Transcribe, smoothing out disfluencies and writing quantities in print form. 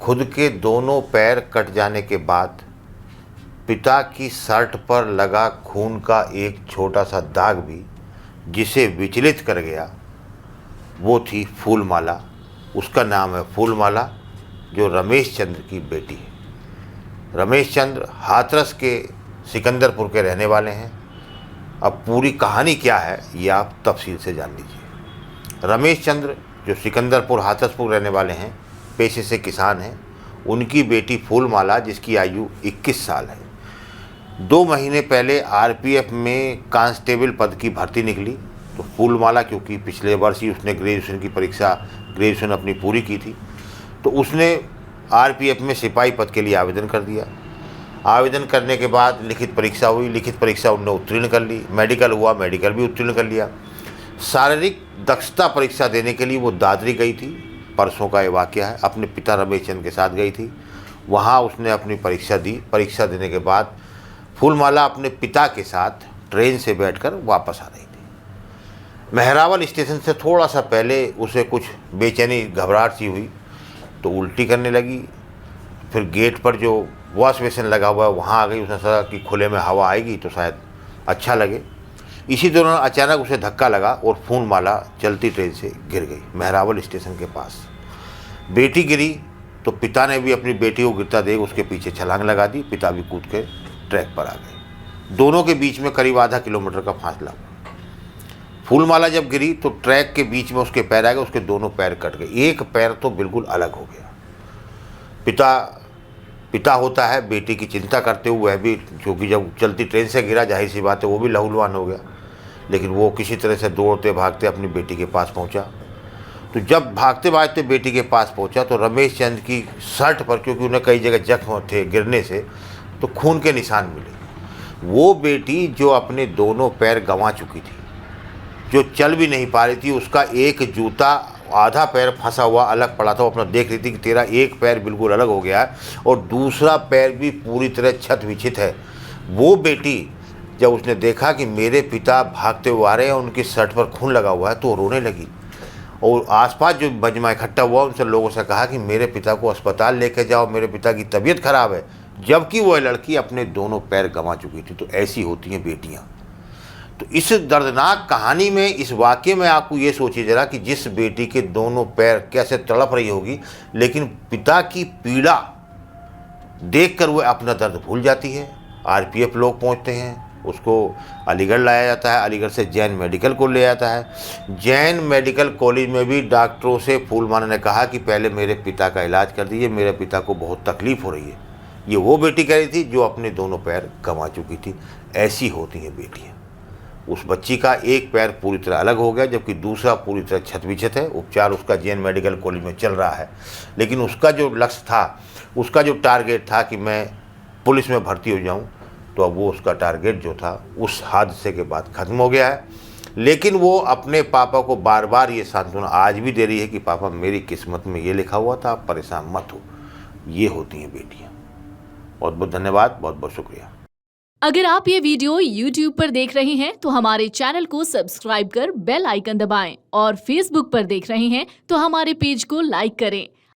खुद के दोनों पैर कट जाने के बाद पिता की शर्ट पर लगा खून का एक छोटा सा दाग भी जिसे विचलित कर गया, वो थी फूलमाला। उसका नाम है फूलमाला, जो रमेश चंद्र की बेटी है। रमेश चंद्र हाथरस के सिकंदरपुर के रहने वाले हैं। अब पूरी कहानी क्या है ये आप तफसील से जान लीजिए। रमेश चंद्र जो सिकंदरपुर हाथरसपुर रहने वाले हैं, पेशे से किसान हैं। उनकी बेटी फूलमाला, जिसकी आयु 21 साल है, 2 महीने पहले आरपीएफ में कांस्टेबल पद की भर्ती निकली। तो फूलमाला क्योंकि पिछले वर्ष ही उसने ग्रेजुएशन अपनी पूरी की थी, तो उसने आरपीएफ में सिपाही पद के लिए आवेदन कर दिया। आवेदन करने के बाद लिखित परीक्षा हुई, लिखित परीक्षा उन्होंने उत्तीर्ण कर ली। मेडिकल हुआ, मेडिकल भी उत्तीर्ण कर लिया। शारीरिक दक्षता परीक्षा देने के लिए वो दादरी गई थी। परसों का ये वाक़या है। अपने पिता रमेश चंद्र के साथ गई थी। वहाँ उसने अपनी परीक्षा दी। परीक्षा देने के बाद फूलमाला अपने पिता के साथ ट्रेन से बैठकर वापस आ रही थी। मेहरावल स्टेशन से थोड़ा सा पहले उसे कुछ बेचैनी, घबराहट सी हुई, तो उल्टी करने लगी। फिर गेट पर जो वॉश बेसिन लगा हुआ है वहाँ आ गई। उसने सोचा कि खुले में हवा आएगी तो शायद अच्छा लगे। इसी दौरान अचानक उसे धक्का लगा और फूलमाला चलती ट्रेन से गिर गई मेहरावल स्टेशन के पास। बेटी गिरी तो पिता ने भी अपनी बेटी को गिरता देख उसके पीछे छलांग लगा दी। पिता भी कूद के ट्रैक पर आ गए। दोनों के बीच में करीब आधा किलोमीटर का फासला हुआ। फूलमाला जब गिरी तो ट्रैक के बीच में उसके पैर आ गए। उसके दोनों पैर कट गए। एक पैर तो बिल्कुल अलग हो गया। पिता होता है, बेटी की चिंता करते हुए वह भी, क्योंकि जब चलती ट्रेन से गिरा, जाहिर सी बात है वो भी लहूलुहान हो गया। लेकिन वो किसी तरह से दौड़ते भागते अपनी बेटी के पास पहुंचा। तो जब भागते भागते बेटी के पास पहुंचा तो रमेश चंद्र की शर्ट पर, क्योंकि उन्हें कई जगह जख्म थे गिरने से, तो खून के निशान मिले। वो बेटी जो अपने दोनों पैर गंवा चुकी थी, जो चल भी नहीं पा रही थी, उसका एक जूता आधा पैर फंसा हुआ अलग पड़ा था। वो अपना देख रही थी कि तेरा एक पैर बिल्कुल अलग हो गया है और दूसरा पैर भी पूरी तरह छत विछित है। वो बेटी जब उसने देखा कि मेरे पिता भागते हुए आ रहे हैं, उनकी शर्ट पर खून लगा हुआ है, तो रोने लगी। और आसपास जो मजमा इकट्ठा हुआ उनसे लोगों से कहा कि मेरे पिता को अस्पताल लेके जाओ, मेरे पिता की तबीयत खराब है। जबकि वह लड़की अपने दोनों पैर गंवा चुकी थी। तो ऐसी होती हैं बेटियाँ। तो इस दर्दनाक कहानी में, इस वाक़ये में आपको ये सोचिए ज़रा कि जिस बेटी के दोनों पैर कैसे तड़प रही होगी, लेकिन पिता की पीड़ा देखकर वह अपना दर्द भूल जाती है। आरपीएफ लोग पहुंचते हैं, उसको अलीगढ़ लाया जाता है। अलीगढ़ से जैन मेडिकल को ले जाता है। जैन मेडिकल कॉलेज में भी डॉक्टरों से फूलमाला ने कहा कि पहले मेरे पिता का इलाज कर दीजिए, मेरे पिता को बहुत तकलीफ़ हो रही है। ये वो बेटी कह रही थी जो अपने दोनों पैर गंवा चुकी थी। ऐसी होती हैं बेटियाँ। उस बच्ची का एक पैर पूरी तरह अलग हो गया, जबकि दूसरा पूरी तरह क्षत-विक्षत है। उपचार उसका जैन मेडिकल कॉलेज में चल रहा है। लेकिन उसका जो लक्ष्य था, उसका जो टारगेट था कि मैं पुलिस में भर्ती हो जाऊं, तो अब वो उसका टारगेट जो था उस हादसे के बाद ख़त्म हो गया है। लेकिन वो अपने पापा को बार बार ये सांत्वना आज भी दे रही है कि पापा, मेरी किस्मत में ये लिखा हुआ था, आप परेशान मत हो। ये होती हैं बेटियाँ। बहुत बहुत धन्यवाद, बहुत बहुत शुक्रिया। अगर आप ये वीडियो YouTube पर देख रहे हैं तो हमारे चैनल को सब्सक्राइब कर बेल आइकन दबाएं, और Facebook पर देख रहे हैं तो हमारे पेज को लाइक करें।